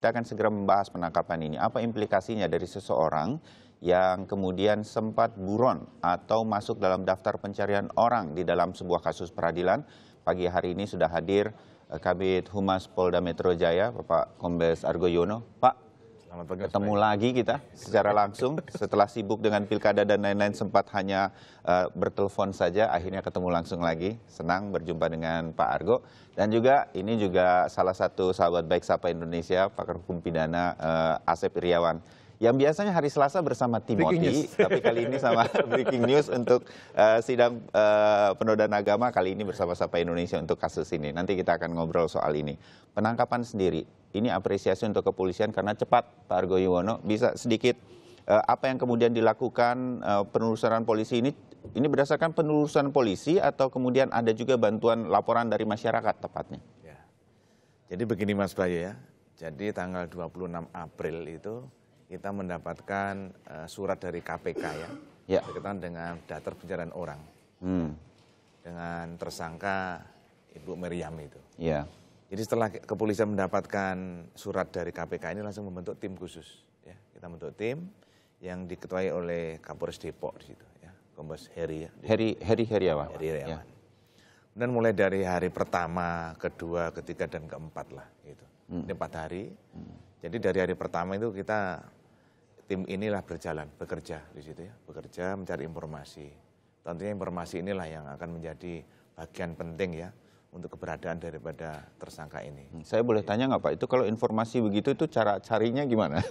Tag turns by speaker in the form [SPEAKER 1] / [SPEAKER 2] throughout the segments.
[SPEAKER 1] Kita akan segera membahas penangkapan ini. Apa implikasinya dari seseorang yang kemudian sempat buron atau masuk dalam daftar pencarian orang di dalam sebuah kasus peradilan. Pagi hari ini sudah hadir Kabid Humas Polda Metro Jaya, Bapak Kombes Argo Yono. Pak, ketemu lagi kita secara langsung setelah sibuk dengan pilkada dan lain-lain, sempat hanya bertelepon saja, akhirnya ketemu langsung lagi. Senang berjumpa dengan Pak Argo. Dan juga ini juga salah satu sahabat baik Sapa Indonesia, pakar hukum pidana Asep Iriawan, yang biasanya hari Selasa bersama Timothy, tapi kali ini sama Breaking News untuk sidang penodaan agama, kali ini bersama Sapa Indonesia untuk kasus ini. Nanti kita akan ngobrol soal ini. Penangkapan sendiri, ini apresiasi untuk kepolisian karena cepat, Pak Argo Yuwono. Bisa sedikit apa yang kemudian dilakukan penelusuran polisi ini berdasarkan penelusuran polisi atau kemudian ada juga bantuan laporan dari masyarakat tepatnya?
[SPEAKER 2] Ya. Jadi begini Mas Bayu ya, jadi tanggal 26 April itu kita mendapatkan surat dari KPK ya, berkaitan dengan daftar pencarian orang dengan tersangka Ibu Miriam itu.
[SPEAKER 1] Ya.
[SPEAKER 2] Jadi setelah kepolisian mendapatkan surat dari KPK ini langsung membentuk tim khusus. Ya. Kita membentuk tim yang diketuai oleh Kapolres Depok di situ, ya, Kombes Heri.
[SPEAKER 1] Heriawan.
[SPEAKER 2] Ya. Dan mulai dari hari pertama, kedua, ketiga, dan keempat lah, gitu. Ini 4 hari. Jadi dari hari pertama itu tim inilah berjalan, bekerja di situ ya, bekerja mencari informasi. Tentunya informasi inilah yang akan menjadi bagian penting ya untuk keberadaan daripada tersangka ini.
[SPEAKER 1] Saya boleh tanya nggak Pak, itu kalau informasi begitu itu cara carinya gimana?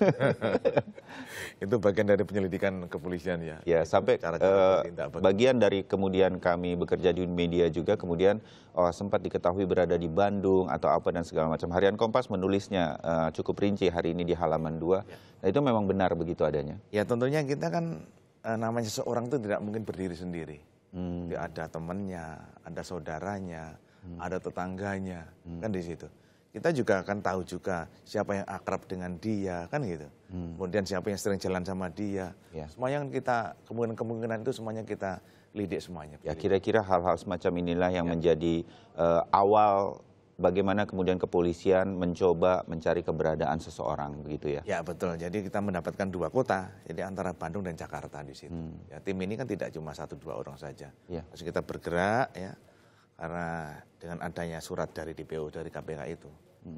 [SPEAKER 2] Itu bagian dari penyelidikan kepolisian ya.
[SPEAKER 1] Ya, sampai bagian dari kemudian kami bekerja di media juga, kemudian sempat diketahui berada di Bandung atau apa dan segala macam. Harian Kompas menulisnya cukup rinci hari ini di halaman 2. Ya. Nah, itu memang benar begitu adanya? Ya,
[SPEAKER 2] tentunya kita kan namanya seseorang itu tidak mungkin berdiri sendiri. Ada temannya, ada saudaranya, ada tetangganya, kan di situ. Kita juga akan tahu juga siapa yang akrab dengan dia, kan gitu. Kemudian siapa yang sering jalan sama dia. Ya. Semuanya kita, kemungkinan itu semuanya kita lidik semuanya.
[SPEAKER 1] Ya, kira-kira hal-hal semacam inilah yang menjadi awal bagaimana kemudian kepolisian mencoba mencari keberadaan seseorang, begitu ya?
[SPEAKER 2] Ya, betul. Jadi kita mendapatkan 2 kota, jadi antara Bandung dan Jakarta di situ. Ya, tim ini kan tidak cuma 1-2 orang saja. Ya. Terus kita bergerak ya. Karena dengan adanya surat dari DPO dari KPK itu.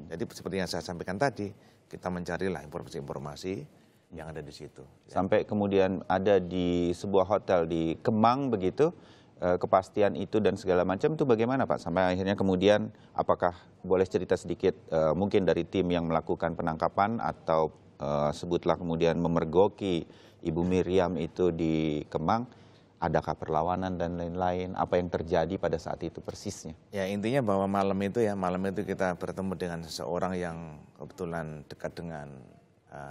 [SPEAKER 2] Jadi seperti yang saya sampaikan tadi, kita mencarilah informasi-informasi yang ada di situ.
[SPEAKER 1] Sampai kemudian ada di sebuah hotel di Kemang begitu, kepastian itu dan segala macam itu bagaimana Pak? Sampai akhirnya kemudian apakah boleh cerita sedikit mungkin dari tim yang melakukan penangkapan atau sebutlah kemudian memergoki Ibu Miriam itu di Kemang? Adakah perlawanan dan lain-lain? Apa yang terjadi pada saat itu persisnya?
[SPEAKER 2] Ya, intinya bahwa malam itu kita bertemu dengan seseorang yang kebetulan dekat dengan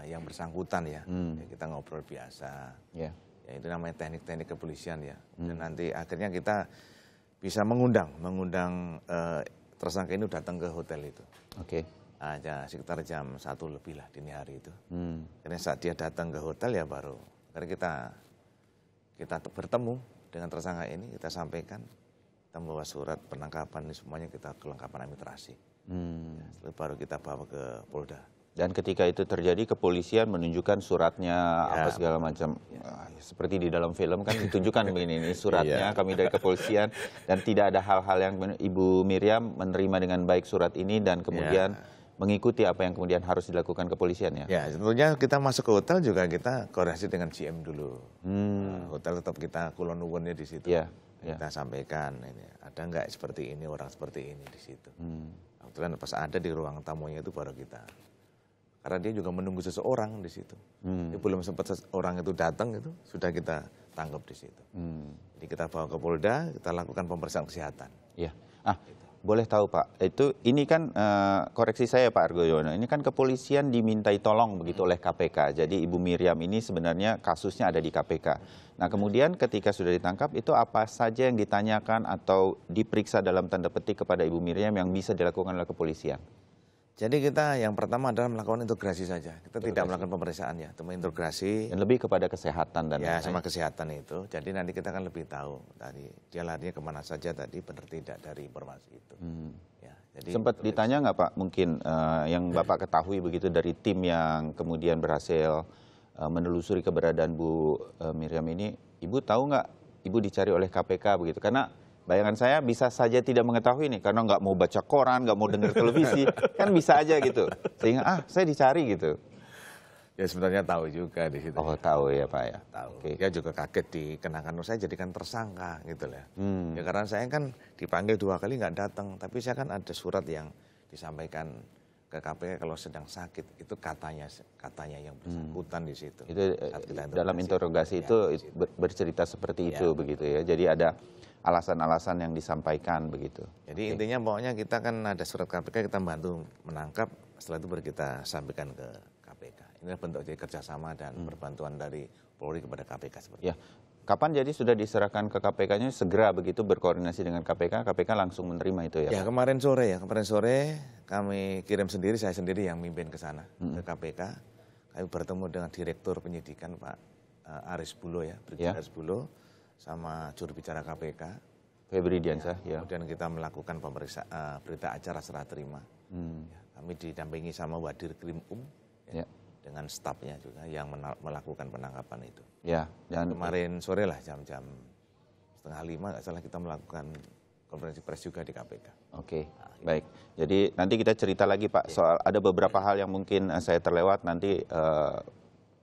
[SPEAKER 2] yang bersangkutan ya. Kita ngobrol biasa. Ya, itu namanya teknik-teknik kepolisian ya. Dan nanti akhirnya kita bisa mengundang tersangka ini datang ke hotel itu.
[SPEAKER 1] Oke.
[SPEAKER 2] Aja sekitar jam 1 lebih lah dini hari itu. Karena saat dia datang ke hotel ya baru. Karena kita bertemu dengan tersangka ini, kita sampaikan, kita membawa surat penangkapan ini semuanya kita kelengkapan administrasi. Setelah baru kita bawa ke Polda.
[SPEAKER 1] Dan ketika itu terjadi, kepolisian menunjukkan suratnya apa segala macam. Seperti di dalam film kan ditunjukkan begini, ini suratnya kami dari kepolisian. Dan tidak ada hal-hal yang Ibu Miriam menerima dengan baik surat ini dan kemudian mengikuti apa yang kemudian harus dilakukan kepolisian ya? Ya,
[SPEAKER 2] tentunya kita masuk ke hotel juga kita koordinasi dengan GM dulu. Hotel tetap kita kulon nuwunnya di situ. Kita sampaikan, ini ada nggak seperti ini, orang seperti ini di situ. Kebetulan pas ada di ruang tamunya itu baru kita. Karena dia juga menunggu seseorang di situ. Dia belum sempat orang itu datang itu sudah kita tangkap di situ. Jadi kita bawa ke Polda, kita lakukan pemeriksaan kesehatan.
[SPEAKER 1] Iya. Boleh tahu Pak, ini kan koreksi saya Pak Argo Yuwono, ini kan kepolisian dimintai tolong begitu oleh KPK. Jadi Ibu Miriam ini sebenarnya kasusnya ada di KPK. Nah kemudian ketika sudah ditangkap itu apa saja yang ditanyakan atau diperiksa dalam tanda petik kepada Ibu Miriam yang bisa dilakukan oleh kepolisian?
[SPEAKER 2] Jadi kita yang pertama adalah melakukan integrasi saja. Kita tidak melakukan pemeriksaan ya, cuma integrasi.
[SPEAKER 1] Dan lebih kepada kesehatan dan
[SPEAKER 2] ya sama kesehatan itu. Jadi nanti kita akan lebih tahu tadi dia larinya kemana saja tadi benar tidak dari informasi itu. Ya, Jadi,
[SPEAKER 1] sempat ditanya nggak Pak, mungkin yang Bapak ketahui begitu dari tim yang kemudian berhasil menelusuri keberadaan Bu Miriam ini, Ibu tahu nggak Ibu dicari oleh KPK begitu? Karena bayangan saya bisa saja tidak mengetahui nih, karena nggak mau baca koran, nggak mau dengar televisi, kan bisa aja gitu. Sehingga saya dicari gitu.
[SPEAKER 2] Ya sebenarnya tahu juga di situ.
[SPEAKER 1] Oh tahu ya Pak ya.
[SPEAKER 2] Tahu. Okay. Dia juga kaget dikenakan, saya jadikan tersangka gitu lah. Ya karena saya kan dipanggil 2 kali nggak datang, tapi saya kan ada surat yang disampaikan ke KPK kalau sedang sakit, itu katanya yang bersangkutan di situ.
[SPEAKER 1] Itu dalam interogasi itu bercerita seperti itu begitu ya. Jadi ada alasan-alasan yang disampaikan begitu.
[SPEAKER 2] Jadi intinya pokoknya kita kan ada surat KPK, kita bantu menangkap, setelah itu baru kita sampaikan ke KPK. Ini bentuk dari kerjasama dan perbantuan dari Polri kepada KPK seperti itu.
[SPEAKER 1] Kapan jadi sudah diserahkan ke KPK-nya, segera begitu berkoordinasi dengan KPK, KPK langsung menerima itu ya?
[SPEAKER 2] Ya kemarin sore kami kirim sendiri, saya sendiri yang mimpin ke sana, ke KPK. Kami bertemu dengan Direktur Penyidikan Pak Aris Bulo ya, Brigjen Aris Bulo, sama juru bicara KPK.
[SPEAKER 1] Febri Diansyah ya.
[SPEAKER 2] Kemudian kita melakukan pemeriksaan berita acara serah terima. Kami didampingi sama Wadir Krim dengan stafnya juga yang melakukan penangkapan itu.
[SPEAKER 1] Ya, dan
[SPEAKER 2] kemarin sore lah jam-jam 4:30 nggak salah kita melakukan konferensi pers juga di KPK.
[SPEAKER 1] Oke, baik. Jadi nanti kita cerita lagi Pak soal ada beberapa hal yang mungkin saya terlewat, nanti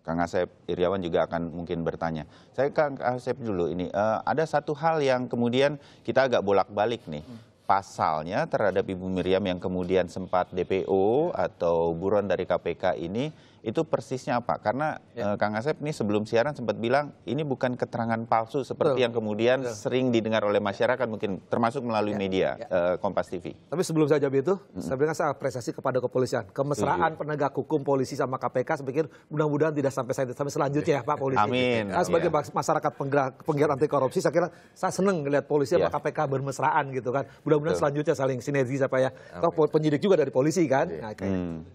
[SPEAKER 1] Kang Asep Iriawan juga akan mungkin bertanya. Saya Kang Asep dulu ini, ada satu hal yang kemudian kita agak bolak-balik nih. Pasalnya terhadap Ibu Miriam yang kemudian sempat DPO atau buron dari KPK ini, itu persisnya apa? Karena Kang Asep ini sebelum siaran sempat bilang ini bukan keterangan palsu seperti yang kemudian sering didengar oleh masyarakat mungkin termasuk melalui media Kompas TV.
[SPEAKER 3] Tapi sebelum saya jawab itu, saya berikan saya apresiasi kepada kepolisian. Kemesraan penegak hukum polisi sama KPK, saya pikir mudah-mudahan tidak sampai selanjutnya ya Pak Polisi.
[SPEAKER 1] Amin.
[SPEAKER 3] Nah, sebagai masyarakat penggiat anti korupsi, saya kira saya senang melihat polisi sama KPK bermesraan gitu kan. Mudah-mudahan selanjutnya saling sinergi supaya penyidik juga dari polisi kan.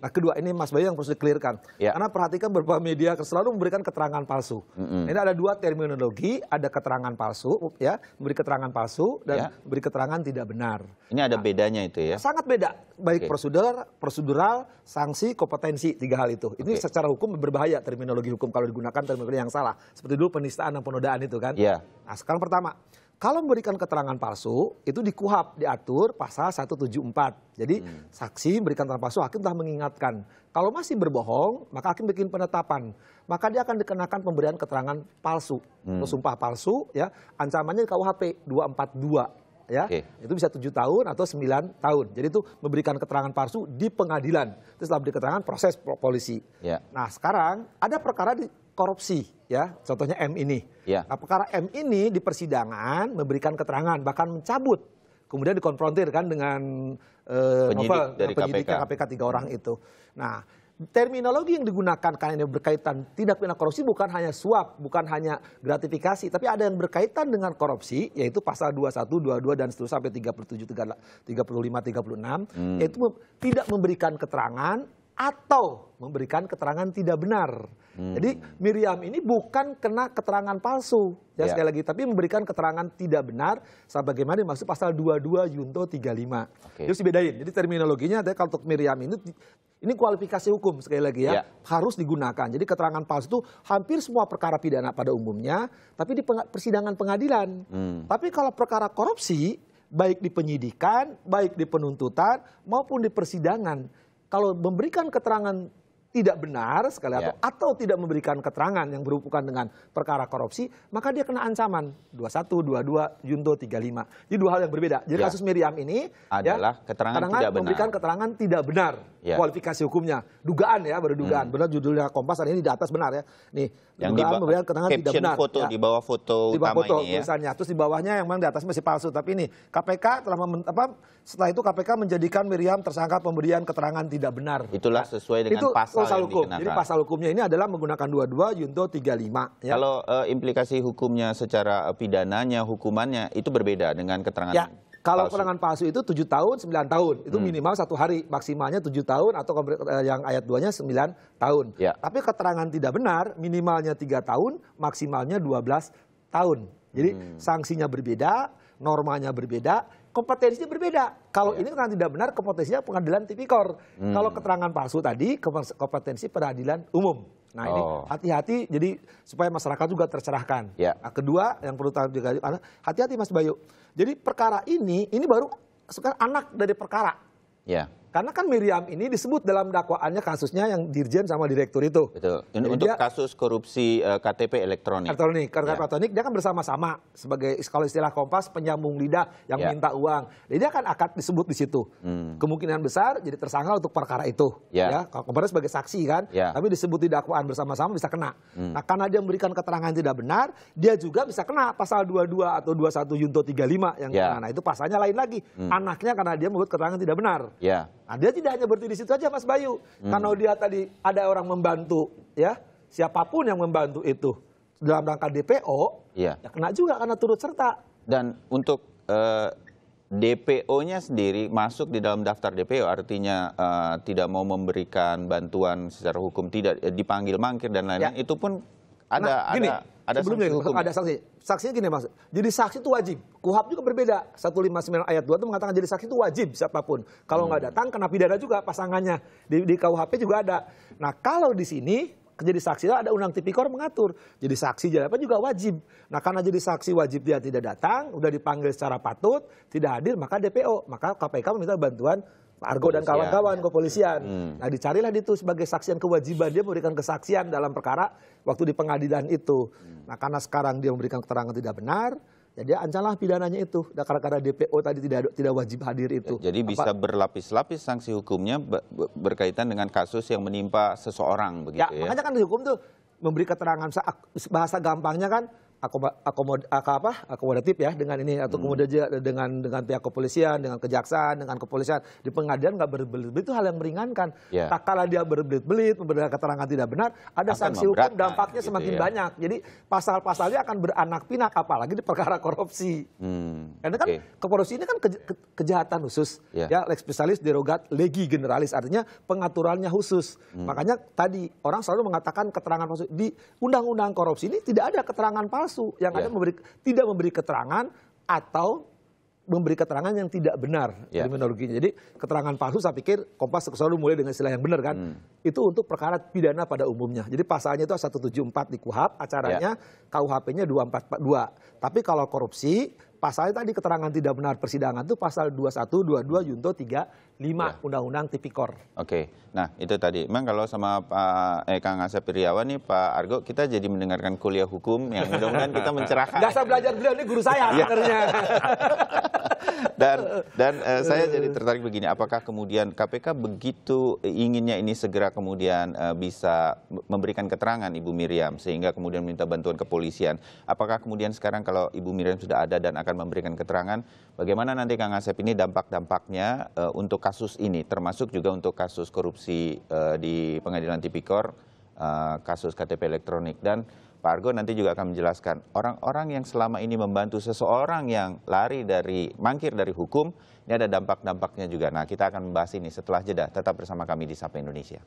[SPEAKER 3] Nah kedua ini Mas Bayu yang perlu di-clearkan. Karena perhatikan beberapa media selalu memberikan keterangan palsu. Ini ada 2 terminologi, ada keterangan palsu, ya, memberi keterangan palsu dan memberi keterangan tidak benar.
[SPEAKER 1] Ini ada bedanya itu ya?
[SPEAKER 3] Sangat beda, baik prosedural, sanksi, kompetensi, 3 hal itu. Ini secara hukum berbahaya terminologi hukum kalau digunakan terminologi yang salah. Seperti dulu penistaan dan penodaan itu kan. Nah sekarang pertama, kalau memberikan keterangan palsu, itu di KUHP diatur pasal 174. Jadi saksi memberikan keterangan palsu, hakim telah mengingatkan. Kalau masih berbohong, maka hakim bikin penetapan. Maka dia akan dikenakan pemberian keterangan palsu. Atau sumpah palsu, ya, ancamannya di KUHP 242. Ya, itu bisa 7 tahun atau 9 tahun. Jadi itu memberikan keterangan palsu di pengadilan. Itu setelah beri keterangan proses polisi. Nah sekarang ada perkara di korupsi, ya, contohnya M ini. Nah, perkara M ini di persidangan memberikan keterangan, bahkan mencabut, kemudian dikonfrontir kan dengan novel penyidik KPK 3 orang itu. Nah, terminologi yang digunakan karena ini berkaitan tindak pidana korupsi bukan hanya suap, bukan hanya gratifikasi, tapi ada yang berkaitan dengan korupsi, yaitu pasal 21, 22 dan seterusnya sampai 37, 35, 36, yaitu tidak memberikan keterangan atau memberikan keterangan tidak benar. Jadi Miriam ini bukan kena keterangan palsu, ya sekali lagi, tapi memberikan keterangan tidak benar sebagaimana dimaksud pasal 22 Yunto 35. Jadi harus dibedain. Jadi terminologinya ada kalau untuk Miriam ini kualifikasi hukum sekali lagi ya, harus digunakan. Jadi keterangan palsu itu hampir semua perkara pidana pada umumnya, tapi di persidangan pengadilan. Tapi kalau perkara korupsi, baik di penyidikan, baik di penuntutan maupun di persidangan, kalau memberikan keterangan tidak benar sekali atau tidak memberikan keterangan yang berhubungan dengan perkara korupsi, maka dia kena ancaman 21, 22, Yunto 35. Jadi 2 hal yang berbeda. Jadi kasus Miriam ini
[SPEAKER 1] adalah keterangan tidak benar.
[SPEAKER 3] Memberikan keterangan tidak benar. Kualifikasi hukumnya, dugaan ya, baru dugaan. Benar judulnya Kompas, ini di atas benar ya. Nih,
[SPEAKER 1] yang
[SPEAKER 3] dugaan memberikan keterangan tidak benar.
[SPEAKER 1] Foto di bawah foto utama ini ya.
[SPEAKER 3] Tulisannya. Terus di bawahnya yang memang di atas masih palsu. Tapi ini KPK telah setelah itu KPK menjadikan Miriam tersangka pemberian keterangan tidak benar.
[SPEAKER 1] Itulah sesuai dengan pasal yang dikenakan.
[SPEAKER 3] Jadi pasal hukumnya ini adalah menggunakan 22 Yunto 35. Ya.
[SPEAKER 1] Kalau implikasi hukumnya secara pidananya, hukumannya itu berbeda dengan keterangan
[SPEAKER 3] kalau
[SPEAKER 1] palsu.
[SPEAKER 3] keterangan palsu itu 7 tahun, 9 tahun. Itu minimal 1 hari. Maksimalnya 7 tahun atau yang ayat 2-nya 9 tahun. Tapi keterangan tidak benar minimalnya 3 tahun, maksimalnya 12 tahun. Jadi sanksinya berbeda, normanya berbeda. kompetensinya berbeda. Kalau ini kan tidak benar, kompetensinya pengadilan tipikor. Kalau keterangan palsu tadi, kompetensi peradilan umum. Nah ini hati-hati, jadi supaya masyarakat juga tercerahkan. Nah, kedua yang perlu tahu juga, hati-hati Mas Bayu. Jadi perkara ini baru sekarang anak dari perkara. Karena kan Miriam ini disebut dalam dakwaannya kasusnya yang dirjen sama direktur itu.
[SPEAKER 1] Betul. Untuk kasus korupsi KTP elektronik.
[SPEAKER 3] Elektronik dia kan bersama-sama sebagai, kalau istilah Kompas, penyambung lidah yang minta uang. Jadi dia kan akan disebut di situ. Kemungkinan besar jadi tersangka untuk perkara itu. Kalau kemarin sebagai saksi kan, tapi disebut di dakwaan bersama-sama bisa kena. Nah karena dia memberikan keterangan tidak benar, dia juga bisa kena pasal 22 atau 21 Junto 35 yang kena. Nah itu pasalnya lain lagi. Anaknya karena dia membuat keterangan tidak benar. Nah, dia tidak hanya berhenti di situ aja Mas Bayu. Karena dia tadi ada orang membantu, ya siapapun yang membantu itu dalam rangka DPO, ya kena juga karena turut serta.
[SPEAKER 1] Dan untuk DPO-nya sendiri masuk di dalam daftar DPO, artinya tidak mau memberikan bantuan secara hukum, tidak dipanggil mangkir dan lain-lain, itu pun ada
[SPEAKER 3] sebelumnya ada sanksi. Saksinya gini Mas, jadi saksi itu wajib. KUHP juga berbeda. 159 ayat 2 itu mengatakan jadi saksi itu wajib siapapun. Kalau nggak datang kena pidana juga pasangannya. Di KUHP juga ada. Nah kalau di sini jadi saksi ada undang tipikor mengatur. Jadi saksi jadi apa juga wajib. Nah karena jadi saksi wajib dia tidak datang, udah dipanggil secara patut, tidak hadir, maka DPO. Maka KPK meminta bantuan Pak Argo dan kawan-kawan kepolisian. Nah dicarilah itu sebagai saksian kewajiban dia memberikan kesaksian dalam perkara waktu di pengadilan itu. Nah karena sekarang dia memberikan keterangan tidak benar, jadi ancamlah pidananya itu. Karena DPO tadi tidak wajib hadir itu.
[SPEAKER 1] Jadi bisa berlapis-lapis sanksi hukumnya berkaitan dengan kasus yang menimpa seseorang begitu ya.
[SPEAKER 3] Makanya kan di hukum tuh memberi keterangan, bahasa gampangnya kan akomodatif ya dengan ini, atau kemudian dengan pihak kepolisian, dengan kejaksaan, dengan kepolisian di pengadilan nggak berbelit-belit, itu hal yang meringankan. Tak kalah dia berbelit-belit memberikan keterangan tidak benar, ada sanksi hukum dampaknya gitu semakin banyak. Jadi pasal-pasalnya akan beranak pinak, apalagi di perkara korupsi. Karena kan korupsi ini kan kejahatan khusus, ya lex specialis derogat legi generalis, artinya pengaturannya khusus. Makanya tadi orang selalu mengatakan keterangan palsu di undang-undang korupsi ini tidak ada keterangan palsu. Yang ada tidak memberi keterangan atau memberi keterangan yang tidak benar terminologinya. Jadi keterangan palsu saya pikir Kompas selalu mulai dengan istilah yang benar kan. Itu untuk perkara pidana pada umumnya. Jadi pasalnya itu 174 di KUHP, acaranya KUHP-nya 2442. Tapi kalau korupsi pasalnya tadi keterangan tidak benar persidangan itu pasal 21, 22, Junto 35 Undang-Undang Tipikor.
[SPEAKER 1] Nah itu tadi. Memang kalau sama Pak Kang Asep Iriawan nih, Pak Argo, kita jadi mendengarkan kuliah hukum yang mudah-mudahan kita mencerahkan.
[SPEAKER 3] Gak usah belajar, beliau ini guru saya sebenarnya.
[SPEAKER 1] Dan saya jadi tertarik begini, apakah kemudian KPK begitu inginnya ini segera kemudian bisa memberikan keterangan Ibu Miriam sehingga kemudian minta bantuan kepolisian. Apakah kemudian sekarang kalau Ibu Miriam sudah ada dan akan memberikan keterangan, bagaimana nanti Kang Asep ini dampak-dampaknya untuk kasus ini, termasuk juga untuk kasus korupsi di Pengadilan Tipikor, kasus KTP elektronik. Dan Pak Argo nanti juga akan menjelaskan orang-orang yang selama ini membantu seseorang yang mangkir dari hukum, ini ada dampak-dampaknya juga. Nah kita akan membahas ini setelah jeda. Tetap bersama kami di Sapa Indonesia.